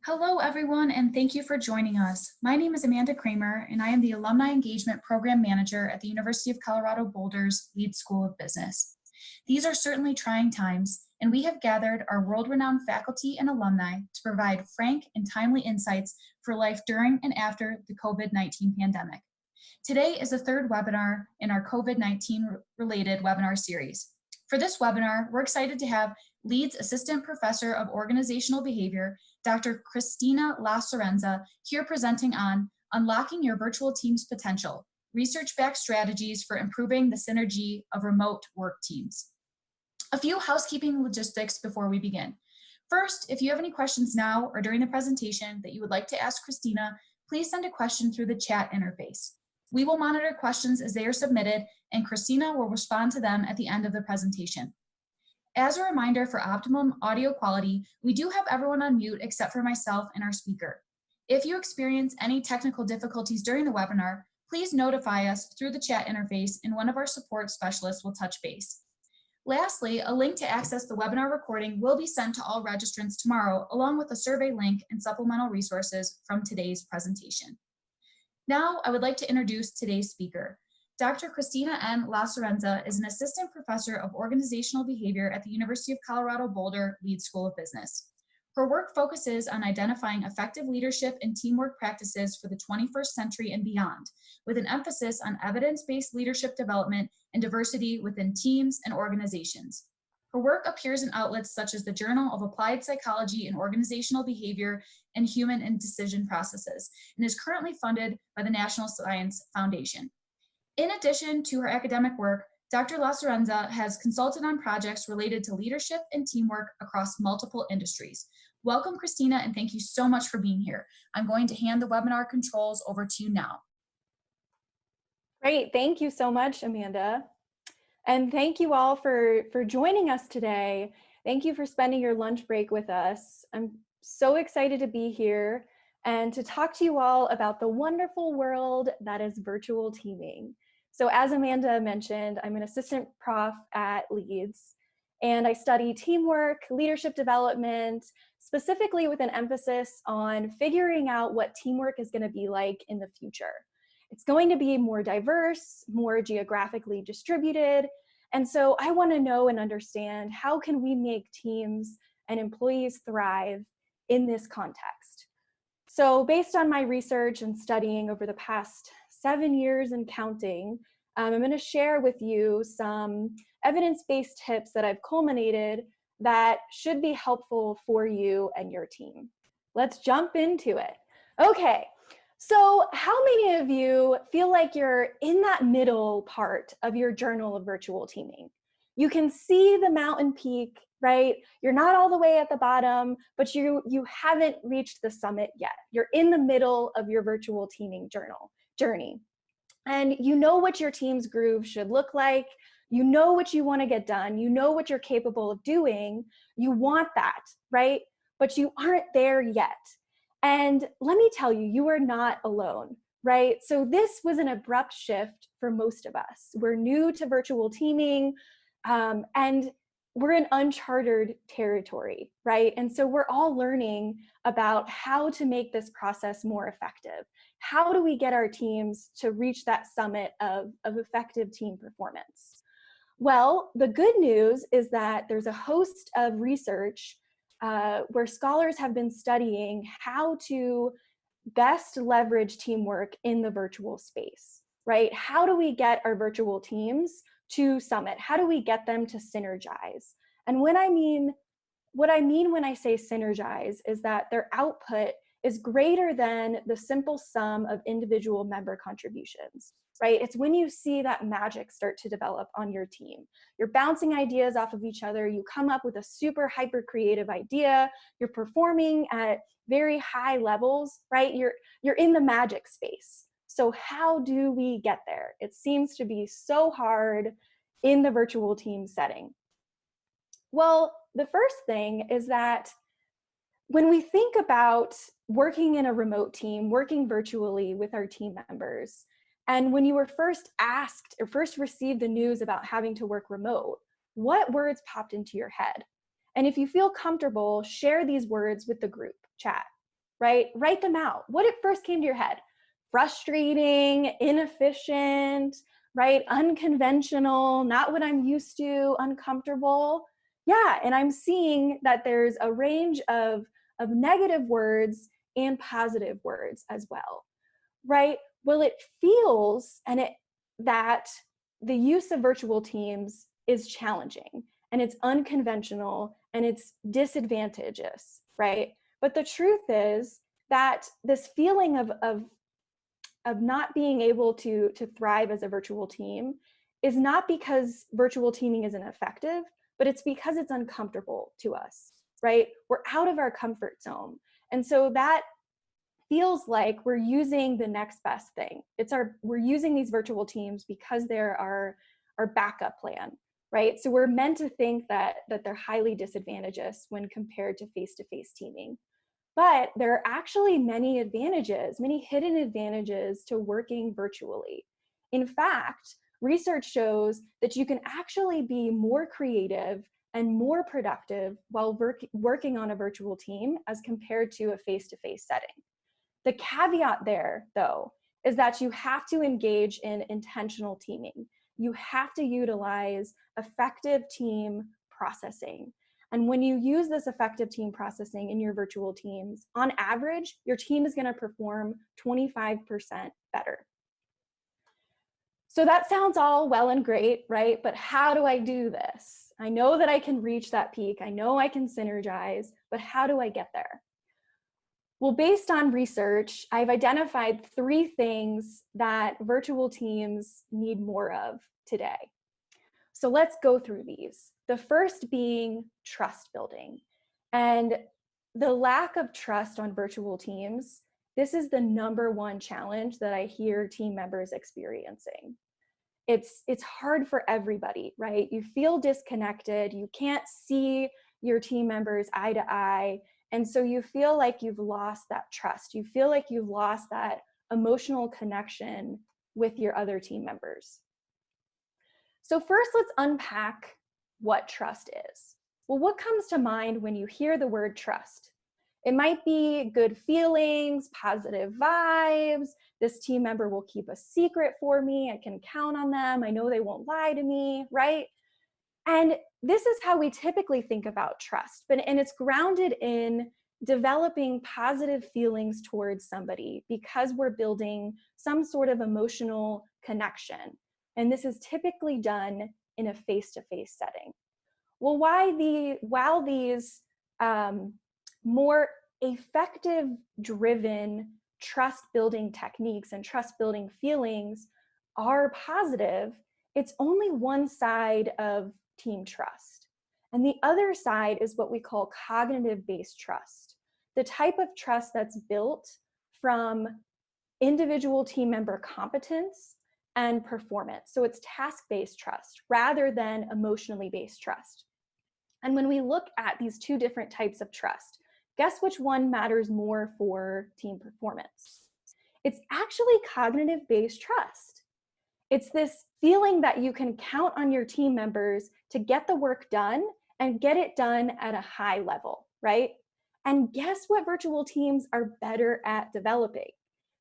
Hello, everyone, and thank you for joining us. My name is Amanda Kramer, and I am the Alumni Engagement Program Manager at the University of Colorado Boulder's Leeds School of Business. These are certainly trying times, and we have gathered our world-renowned faculty and alumni to provide frank and timely insights for life during and after the COVID-19 pandemic. Today is the third webinar in our COVID-19 related webinar series. For this webinar, we're excited to have Leeds Assistant Professor of Organizational Behavior, Dr. Christina Lacerenza, here presenting on Unlocking Your Virtual Team's Potential, Research-Backed Strategies for Improving the Synergy of Remote Work Teams. A few housekeeping logistics before we begin. First, if you have any questions now or during the presentation that you would like to ask Christina, please send a question through the chat interface. We will monitor questions as they are submitted, and Christina will respond to them at the end of the presentation. As a reminder, for optimum audio quality, we do have everyone on mute except for myself and our speaker. If you experience any technical difficulties during the webinar, please notify us through the chat interface and one of our support specialists will touch base. Lastly, a link to access the webinar recording will be sent to all registrants tomorrow, along with a survey link and supplemental resources from today's presentation. Now, I would like to introduce today's speaker. Dr. Christina N. Lacerenza is an Assistant Professor of Organizational Behavior at the University of Colorado Boulder Leeds School of Business. Her work focuses on identifying effective leadership and teamwork practices for the 21st century and beyond, with an emphasis on evidence-based leadership development and diversity within teams and organizations. Her work appears in outlets such as the Journal of Applied Psychology and Organizational Behavior and Human and Decision Processes, and is currently funded by the National Science Foundation. In addition to her academic work, Dr. Lacerenza has consulted on projects related to leadership and teamwork across multiple industries. Welcome, Christina, and thank you so much for being here. I'm going to hand the webinar controls over to you now. Great, thank you so much, Amanda. And thank you all for joining us today. Thank you for spending your lunch break with us. I'm so excited to be here and to talk to you all about the wonderful world that is virtual teaming. So as Amanda mentioned, I'm an assistant prof at Leeds, and I study teamwork, leadership development, specifically with an emphasis on figuring out what teamwork is going to be like in the future. It's going to be more diverse, more geographically distributed, and so I want to know and understand how can we make teams and employees thrive in this context. So based on my research and studying over the past 7 years and counting, I'm going to share with you some evidence-based tips that I've culminated that should be helpful for you and your team. Let's jump into it. Okay, so how many of you feel like you're in that middle part of your journal of virtual teaming? You can see the mountain peak, right? You're not all the way at the bottom, but you haven't reached the summit yet. You're in the middle of your virtual teaming journey. And you know what your team's groove should look like. You know what you want to get done. You know what you're capable of doing. You want that, right? But you aren't there yet. And let me tell you, you are not alone, right? So this was an abrupt shift for most of us. We're new to virtual teaming, and we're in uncharted territory, right? And so we're all learning about how to make this process more effective. How do we get our teams to reach that summit of effective team performance? Well, the good news is that there's a host of research where scholars have been studying how to best leverage teamwork in the virtual space, right? How do we get our virtual teams to summit? How do we get them to synergize? And what I mean when I say synergize is that their output is greater than the simple sum of individual member contributions, right? It's when you see that magic start to develop on your team. You're bouncing ideas off of each other. You come up with a super hyper creative idea. You're performing at very high levels, right? You're in the magic space. So how do we get there? It seems to be so hard in the virtual team setting. Well, the first thing is that when we think about working in a remote team, working virtually with our team members, and when you were first asked or first received the news about having to work remote, what words popped into your head? And if you feel comfortable, share these words with the group chat. right? Write them out. What at first came to your head? Frustrating, inefficient, right? Unconventional, not what I'm used to, uncomfortable. Yeah, and I'm seeing that there's a range of negative words and positive words as well, right? Well, it feels that the use of virtual teams is challenging and it's unconventional and it's disadvantageous, right? But the truth is that this feeling of not being able to thrive as a virtual team is not because virtual teaming isn't effective, but it's because it's uncomfortable to us, right? We're out of our comfort zone. And so that feels like we're using the next best thing. We're using these virtual teams because they're our backup plan, right? So we're meant to think that they're highly disadvantageous when compared to face-to-face teaming. But there are actually many advantages, many hidden advantages to working virtually. In fact, research shows that you can actually be more creative and more productive while working on a virtual team as compared to a face-to-face setting. The caveat there, though, is that you have to engage in intentional teaming. You have to utilize effective team processing. And when you use this effective team processing in your virtual teams, on average, your team is going to perform 25% better. So that sounds all well and great, right? But how do I do this? I know that I can reach that peak. I know I can synergize, but how do I get there? Well, based on research, I've identified 3 things that virtual teams need more of today. So let's go through these. The first being trust building. And the lack of trust on virtual teams, this is the #1 challenge that I hear team members experiencing. It's hard for everybody, right? You feel disconnected, you can't see your team members eye to eye, and so you feel like you've lost that trust. You feel like you've lost that emotional connection with your other team members. So first, let's unpack what trust is. Well, what comes to mind when you hear the word trust? It might be good feelings, positive vibes. This team member will keep a secret for me. I can count on them. I know they won't lie to me, right? And this is how we typically think about trust, and it's grounded in developing positive feelings towards somebody because we're building some sort of emotional connection. And this is typically done in a face-to-face setting. Well, while these more effective driven trust building techniques and trust building feelings are positive, it's only one side of team trust. And the other side is what we call cognitive-based trust, the type of trust that's built from individual team member competence and performance. So it's task-based trust rather than emotionally based trust. And when we look at these 2 different types of trust, guess which one matters more for team performance? It's actually cognitive-based trust. It's this feeling that you can count on your team members to get the work done and get it done at a high level, right? And guess what virtual teams are better at developing?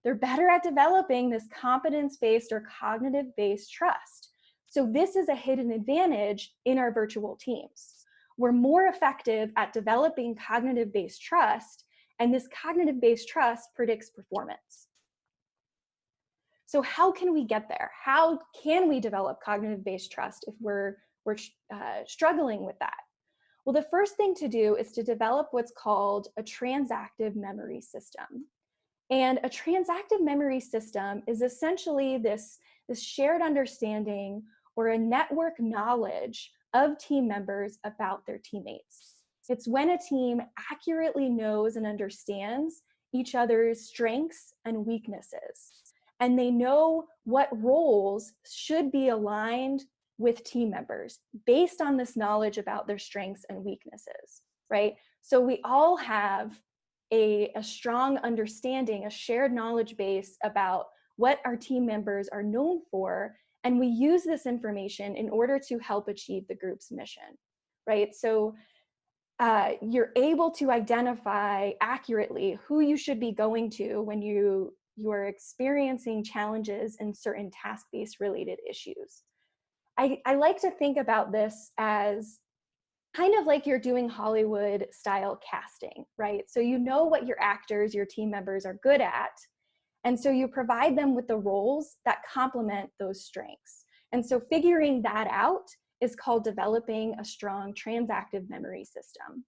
They're better at developing this competence-based or cognitive-based trust. So this is a hidden advantage in our virtual teams. We're more effective at developing cognitive-based trust, and this cognitive-based trust predicts performance. So how can we get there? How can we develop cognitive-based trust if we're struggling with that? Well, the first thing to do is to develop what's called a transactive memory system. And a transactive memory system is essentially this shared understanding or a network knowledge of team members about their teammates. It's when a team accurately knows and understands each other's strengths and weaknesses, and they know what roles should be aligned with team members based on this knowledge about their strengths and weaknesses, right? So we all have a strong understanding, a shared knowledge base about what our team members are known for, and we use this information in order to help achieve the group's mission, right? So you're able to identify accurately who you should be going to when you are experiencing challenges in certain task-based related issues. I like to think about this as kind of like you're doing Hollywood style casting, right? So you know what your actors, your team members are good at. And so you provide them with the roles that complement those strengths. And so figuring that out is called developing a strong transactive memory system.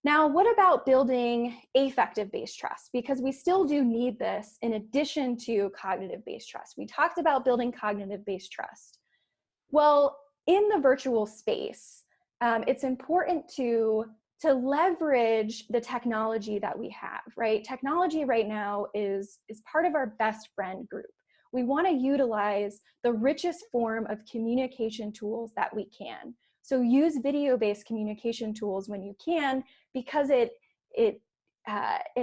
Now, what about building affective-based trust? Because we still do need this in addition to cognitive-based trust. We talked about building cognitive-based trust. Well, in the virtual space, it's important to leverage the technology that we have, right? Technology right now is part of our best friend group. We want to utilize the richest form of communication tools that we can. So use video-based communication tools when you can, because it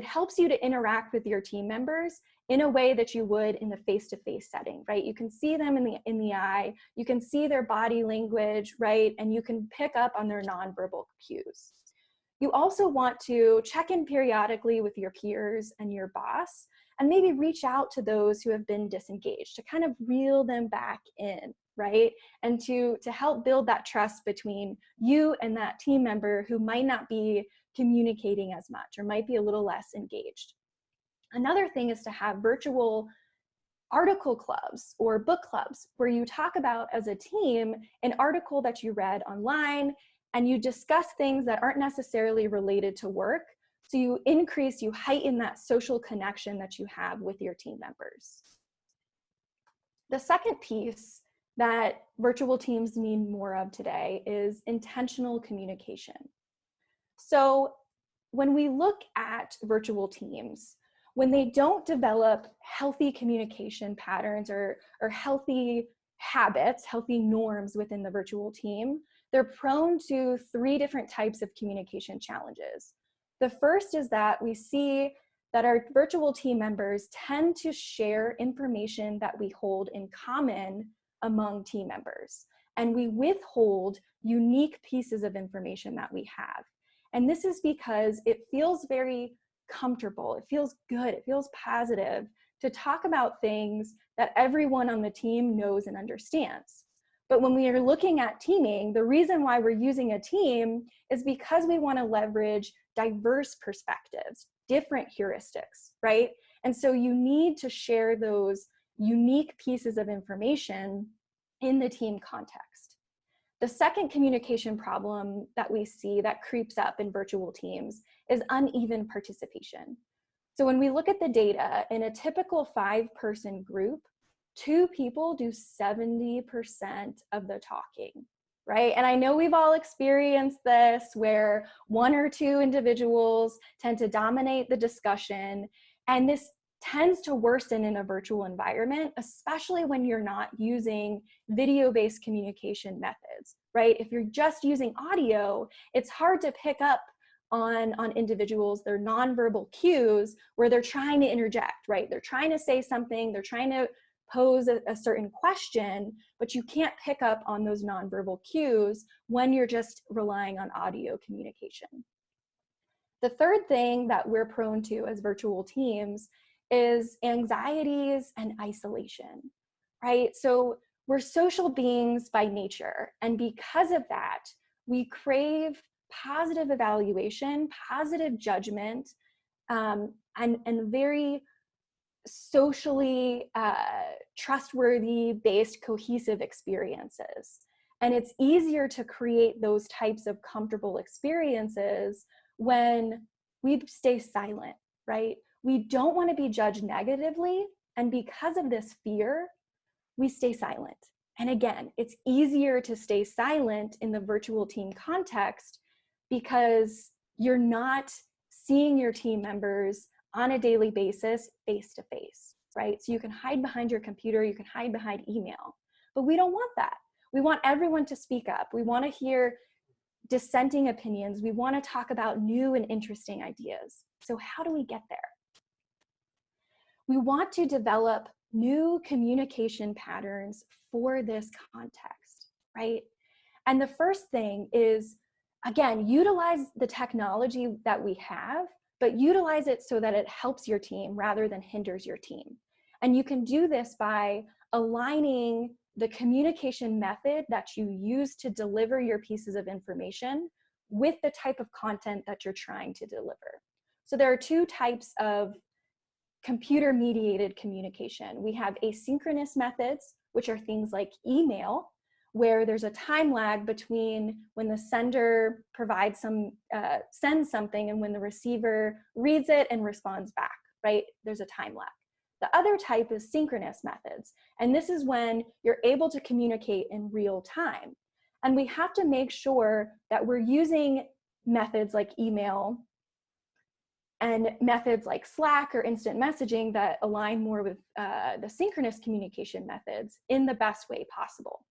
helps you to interact with your team members in a way that you would in the face-to-face setting, right? You can see them in the eye, you can see their body language, right? And you can pick up on their nonverbal cues. You also want to check in periodically with your peers and your boss, and maybe reach out to those who have been disengaged to kind of reel them back in, right? And to help build that trust between you and that team member who might not be communicating as much or might be a little less engaged. Another thing is to have virtual article clubs or book clubs where you talk about as a team an article that you read online, and you discuss things that aren't necessarily related to work. So you heighten that social connection that you have with your team members. The second piece that virtual teams need more of today is intentional communication. So when we look at virtual teams, when they don't develop healthy communication patterns or healthy habits, healthy norms within the virtual team, they're prone to 3 different types of communication challenges. The first is that we see that our virtual team members tend to share information that we hold in common among team members, and we withhold unique pieces of information that we have. And this is because it feels very comfortable, it feels good, it feels positive to talk about things that everyone on the team knows and understands. But when we are looking at teaming, the reason why we're using a team is because we want to leverage diverse perspectives, different heuristics, right? And so you need to share those unique pieces of information in the team context. The second communication problem that we see that creeps up in virtual teams is uneven participation. So when we look at the data, in a typical 5-person group, 2 people do 70% of the talking, right? And I know we've all experienced this where 1 or 2 individuals tend to dominate the discussion, and this tends to worsen in a virtual environment, especially when you're not using video-based communication methods, right? If you're just using audio, it's hard to pick up on individuals, their nonverbal cues where they're trying to interject, right? They're trying to say something, they're trying to pose a certain question, but you can't pick up on those nonverbal cues when you're just relying on audio communication. The third thing that we're prone to as virtual teams is anxieties and isolation, right? So we're social beings by nature, and because of that, we crave positive evaluation, positive judgment, and very socially trustworthy based cohesive experiences. And it's easier to create those types of comfortable experiences when we stay silent, right? We don't want to be judged negatively, and because of this fear, we stay silent. And again, it's easier to stay silent in the virtual team context because you're not seeing your team members on a daily basis, face to face, right? So you can hide behind your computer, you can hide behind email, but we don't want that. We want everyone to speak up. We want to hear dissenting opinions. We want to talk about new and interesting ideas. So how do we get there? We want to develop new communication patterns for this context, right? And the first thing is Again, utilize the technology that we have, but utilize it so that it helps your team rather than hinders your team. And you can do this by aligning the communication method that you use to deliver your pieces of information with the type of content that you're trying to deliver. So there are two types of computer-mediated communication. We have asynchronous methods, which are things like email, where there's a time lag between when the sender provides sends something and when the receiver reads it and responds back, right? There's a time lag. The other type is synchronous methods, and this is when you're able to communicate in real time. And we have to make sure that we're using methods like email and methods like Slack or instant messaging that align more with the synchronous communication methods in the best way possible.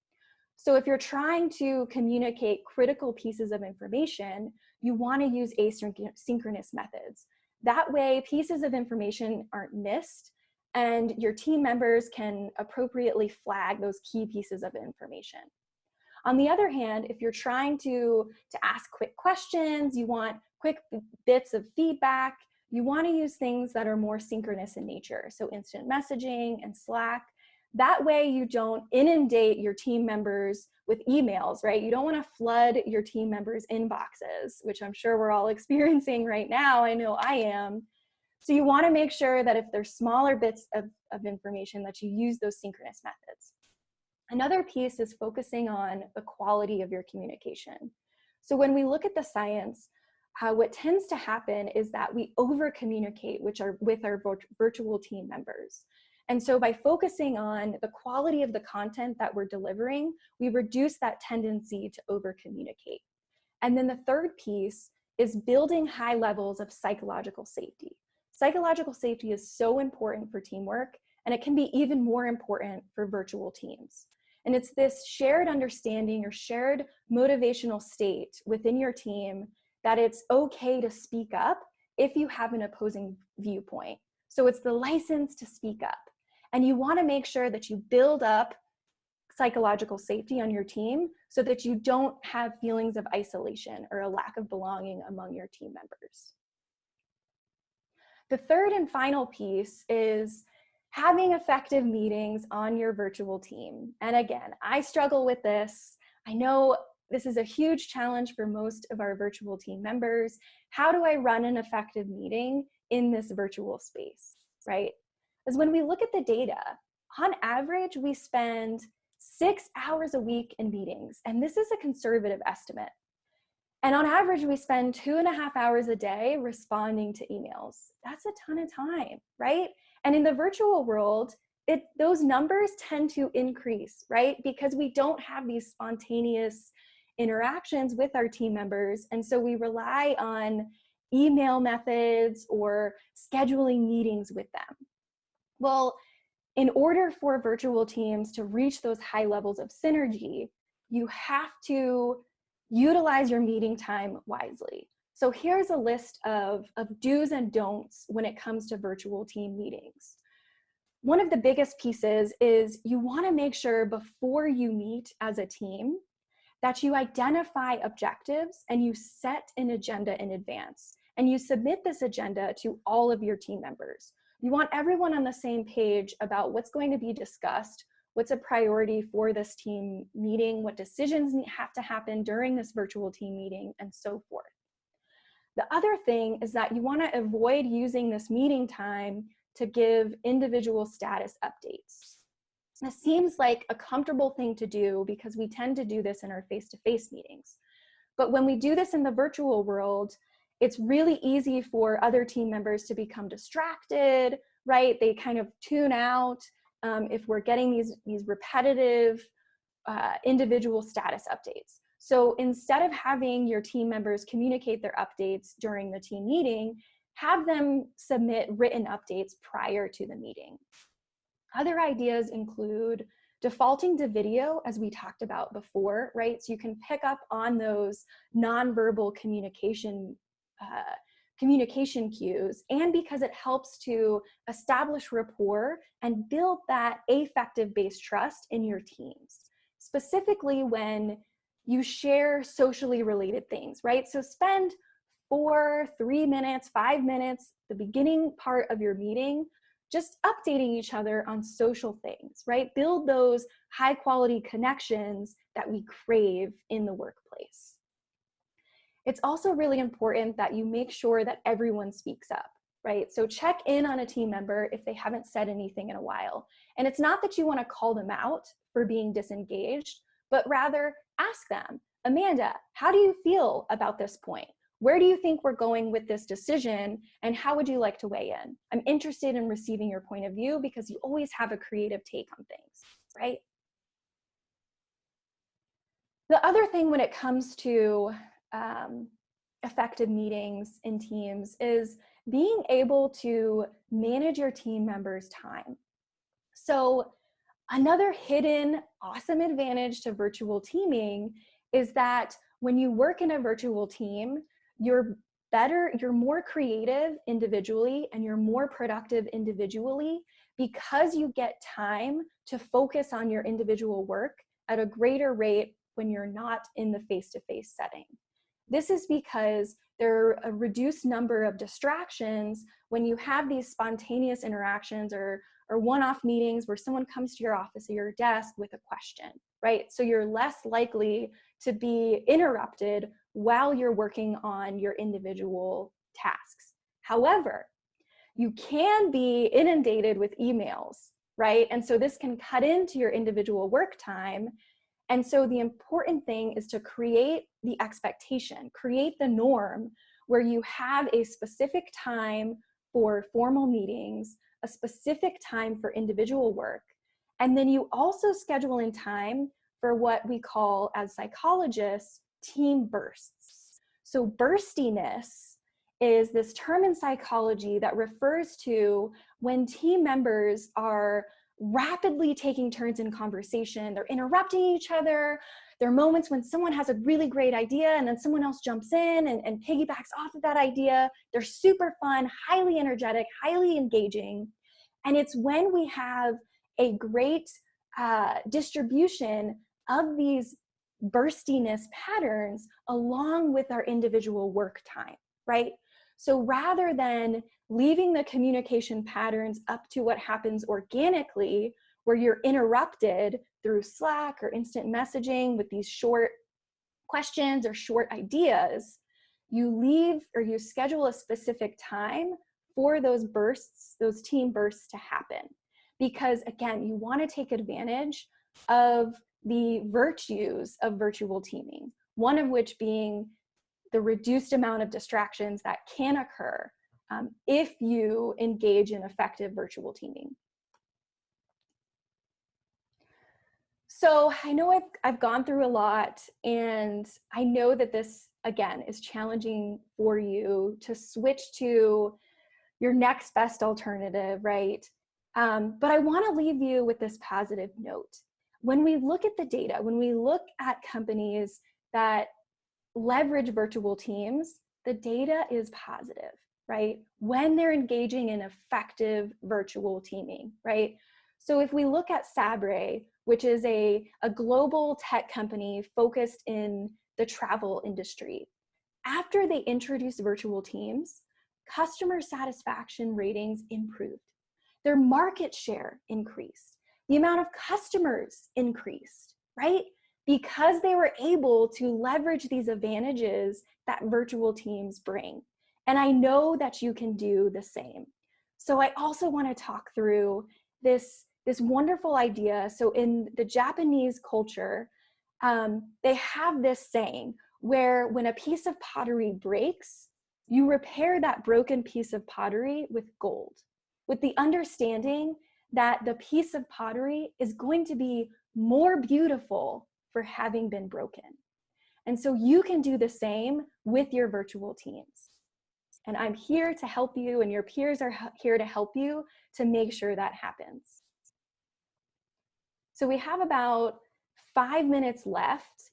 So if you're trying to communicate critical pieces of information, you want to use asynchronous methods. That way, pieces of information aren't missed, and your team members can appropriately flag those key pieces of information. On the other hand, if you're trying to ask quick questions, you want quick bits of feedback, you want to use things that are more synchronous in nature. So instant messaging and Slack. That way you don't inundate your team members with emails, right? You don't want to flood your team members' inboxes, which I'm sure we're all experiencing right now. I know I am. So you want to make sure that if there's smaller bits of information that you use those synchronous methods. Another piece is focusing on the quality of your communication. So when we look at the science, what tends to happen is that we over-communicate with our virtual team members. And so by focusing on the quality of the content that we're delivering, we reduce that tendency to over-communicate. And then the third piece is building high levels of psychological safety. Psychological safety is so important for teamwork, and it can be even more important for virtual teams. And it's this shared understanding or shared motivational state within your team that it's okay to speak up if you have an opposing viewpoint. So it's the license to speak up. And you want to make sure that you build up psychological safety on your team so that you don't have feelings of isolation or a lack of belonging among your team members. The third and final piece is having effective meetings on your virtual team. And again, I struggle with this. I know this is a huge challenge for most of our virtual team members. How do I run an effective meeting in this virtual space, right? Because when we look at the data, on average, we spend 6 hours a week in meetings, and this is a conservative estimate. And on average, we spend 2.5 hours a day responding to emails. That's a ton of time, right? And in the virtual world, those numbers tend to increase, right? Because we don't have these spontaneous interactions with our team members. And so we rely on email methods or scheduling meetings with them. Well, in order for virtual teams to reach those high levels of synergy, you have to utilize your meeting time wisely. So here's a list of do's and don'ts when it comes to virtual team meetings. One of the biggest pieces is you want to make sure before you meet as a team that you identify objectives and you set an agenda in advance. And you submit this agenda to all of your team members. You want everyone on the same page about what's going to be discussed, what's a priority for this team meeting, what decisions have to happen during this virtual team meeting, and so forth. The other thing is that you want to avoid using this meeting time to give individual status updates. This seems like a comfortable thing to do because we tend to do this in our face-to-face meetings. But when we do this in the virtual world, it's really easy for other team members to become distracted, right? They kind of tune out if we're getting these repetitive individual status updates. So instead of having your team members communicate their updates during the team meeting, have them submit written updates prior to the meeting. Other ideas include defaulting to video, as we talked about before, right? So you can pick up on those nonverbal communication cues, and because it helps to establish rapport and build that affective-based trust in your teams, specifically when you share socially related things, right? So spend 4, 3 minutes, 5 minutes, the beginning part of your meeting, just updating each other on social things, right? Build those high quality connections that we crave in the workplace. It's also really important that you make sure that everyone speaks up, right? So check in on a team member if they haven't said anything in a while. And it's not that you want to call them out for being disengaged, but rather ask them, Amanda, how do you feel about this point? Where do you think we're going with this decision? And how would you like to weigh in? I'm interested in receiving your point of view because you always have a creative take on things, right? The other thing when it comes to effective meetings in teams is being able to manage your team members' time. So another hidden awesome advantage to virtual teaming is that when you work in a virtual team, you're more creative individually and you're more productive individually because you get time to focus on your individual work at a greater rate when you're not in the face-to-face setting. This is because there are a reduced number of distractions when you have these spontaneous interactions or one-off meetings where someone comes to your office or your desk with a question, right? So you're less likely to be interrupted while you're working on your individual tasks. However, you can be inundated with emails, right? And so this can cut into your individual work time. And so the important thing is to create the expectation, create the norm where you have a specific time for formal meetings, a specific time for individual work, and then you also schedule in time for what we call, as psychologists, team bursts. So burstiness is this term in psychology that refers to when team members are rapidly taking turns in conversation, they're interrupting each other. There are moments when someone has a really great idea and then someone else jumps in and piggybacks off of that idea. They're super fun, highly energetic, highly engaging. And it's when we have a great distribution of these burstiness patterns along with our individual work time, right? So rather than leaving the communication patterns up to what happens organically, where you're interrupted through Slack or instant messaging with these short questions or short ideas, you leave or you schedule a specific time for those bursts, those team bursts to happen. Because again, you want to take advantage of the virtues of virtual teaming, one of which being the reduced amount of distractions that can occur if you engage in effective virtual teaming. So I know I've gone through a lot, and I know that this, again, is challenging for you to switch to your next best alternative, right? But I want to leave you with this positive note. When we look at the data, when we look at companies that leverage virtual teams, the data is positive, right? When they're engaging in effective virtual teaming, right? So if we look at Sabre, which is a global tech company focused in the travel industry, after they introduced virtual teams, customer satisfaction ratings improved. Their market share increased. The amount of customers increased, right? Because they were able to leverage these advantages that virtual teams bring. And I know that you can do the same. So I also want to talk through this wonderful idea. So in the Japanese culture, they have this saying where when a piece of pottery breaks, you repair that broken piece of pottery with gold, with the understanding that the piece of pottery is going to be more beautiful for having been broken. And so you can do the same with your virtual teams. And I'm here to help you, and your peers are here to help you to make sure that happens. So we have about 5 minutes left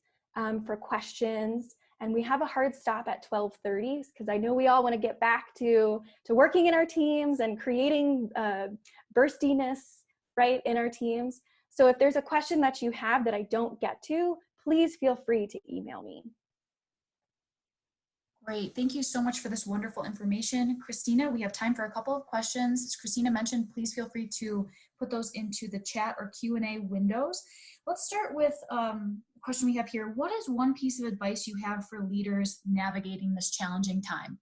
for questions, and we have a hard stop at 12:30 because I know we all want to get back to working in our teams and creating burstiness, right, in our teams. So if there's a question that you have that I don't get to, please feel free to email me. Great. Thank you so much for this wonderful information. Christina, we have time for a couple of questions. As Christina mentioned, please feel free to put those into the chat or Q&A windows. Let's start with a question we have here. What is one piece of advice you have for leaders navigating this challenging time?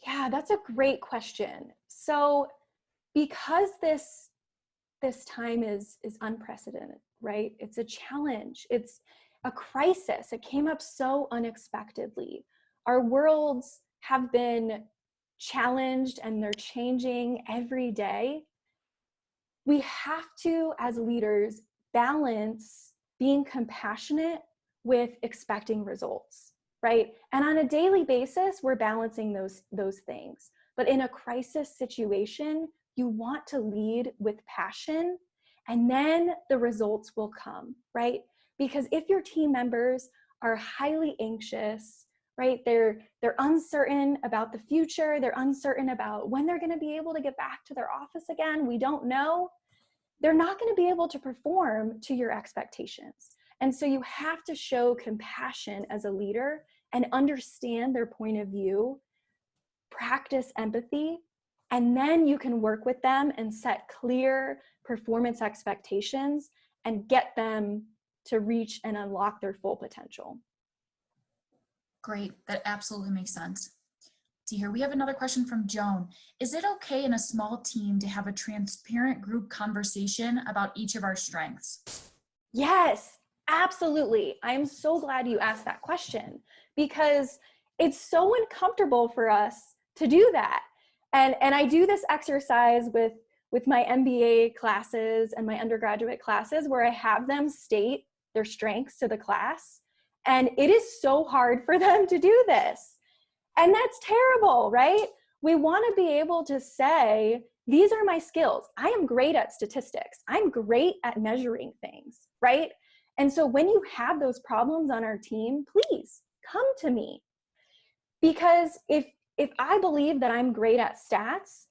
Yeah, that's a great question. So because this time is unprecedented, right? It's a challenge. It's a crisis. It came up so unexpectedly. Our worlds have been challenged and they're changing every day. We have to, as leaders, balance being compassionate with expecting results, right? And on a daily basis, we're balancing those things. But in a crisis situation, you want to lead with passion, and then the results will come, right? Because if your team members are highly anxious, right, they're uncertain about the future, they're uncertain about when they're going to be able to get back to their office again, we don't know, they're not going to be able to perform to your expectations. And so you have to show compassion as a leader and understand their point of view, practice empathy, and then you can work with them and set clear performance expectations and get them to reach and unlock their full potential. Great, that absolutely makes sense. See here, we have another question from Joan. Is it okay in a small team to have a transparent group conversation about each of our strengths? Yes, absolutely. I'm so glad you asked that question because it's so uncomfortable for us to do that. And I do this exercise with my MBA classes and my undergraduate classes where I have them state their strengths to the class. And it is so hard for them to do this. And that's terrible, right? We want to be able to say, these are my skills. I am great at statistics. I'm great at measuring things, right? And so when you have those problems on our team, please come to me. Because if I believe that I'm great at stats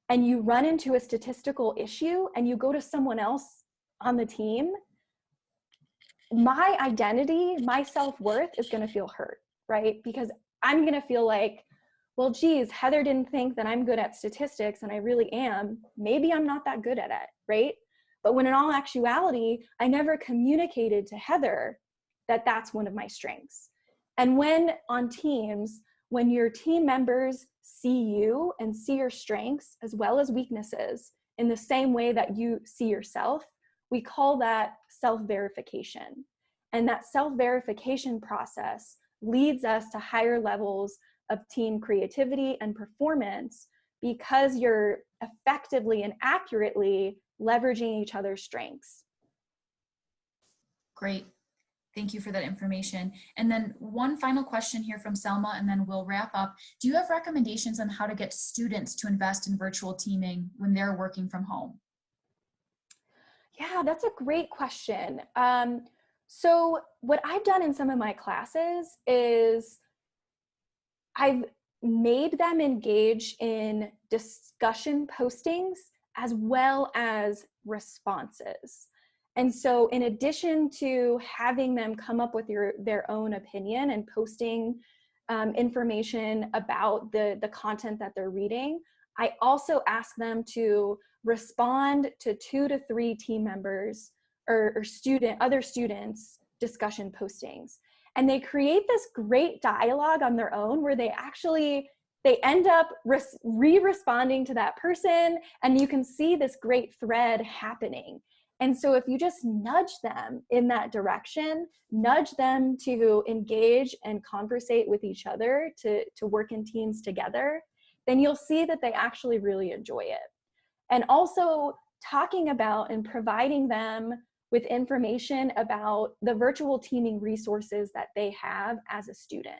and you run into a statistical issue and you go to someone else on the team, my identity, my self-worth is going to feel hurt, right? Because I'm going to feel like, well, geez, Heather didn't think that I'm good at statistics and I really am. Maybe I'm not that good at it, right? But when in all actuality, I never communicated to Heather that that's one of my strengths. And when on teams, when your team members see you and see your strengths as well as weaknesses in the same way that you see yourself, we call that self-verification. And that self-verification process leads us to higher levels of team creativity and performance because you're effectively and accurately leveraging each other's strengths. Great. Thank you for that information. And then one final question here from Selma, and then we'll wrap up. Do you have recommendations on how to get students to invest in virtual teaming when they're working from home? Yeah, that's a great question. So what I've done in some of my classes is I've made them engage in discussion postings as well as responses. And so in addition to having them come up with their own opinion and posting information about the content that they're reading, I also ask them to respond to 2 to 3 team members or other students' discussion postings. And they create this great dialogue on their own where they end up responding to that person, and you can see this great thread happening. And so if you just nudge them in that direction, nudge them to engage and conversate with each other, to work in teams together, then you'll see that they actually really enjoy it. And also talking about and providing them with information about the virtual teaming resources that they have as a student.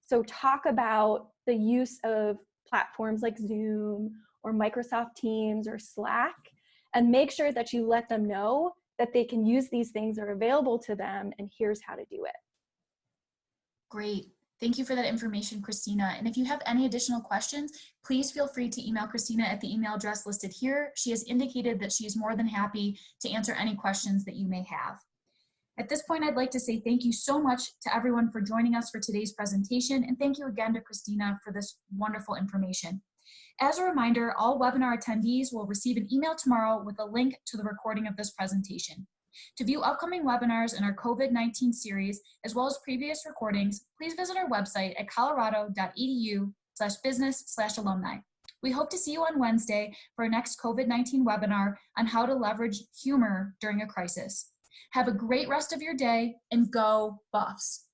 So talk about the use of platforms like Zoom or Microsoft Teams or Slack, and make sure that you let them know that they can use these things that are available to them, and here's how to do it. Great. Thank you for that information, Christina. And if you have any additional questions, please feel free to email Christina at the email address listed here. She has indicated that she is more than happy to answer any questions that you may have. At this point, I'd like to say thank you so much to everyone for joining us for today's presentation, and thank you again to Christina for this wonderful information. As a reminder, all webinar attendees will receive an email tomorrow with a link to the recording of this presentation. To view upcoming webinars in our COVID-19 series, as well as previous recordings, please visit our website at colorado.edu/business/alumni. We hope to see you on Wednesday for our next COVID-19 webinar on how to leverage humor during a crisis. Have a great rest of your day, and go Buffs!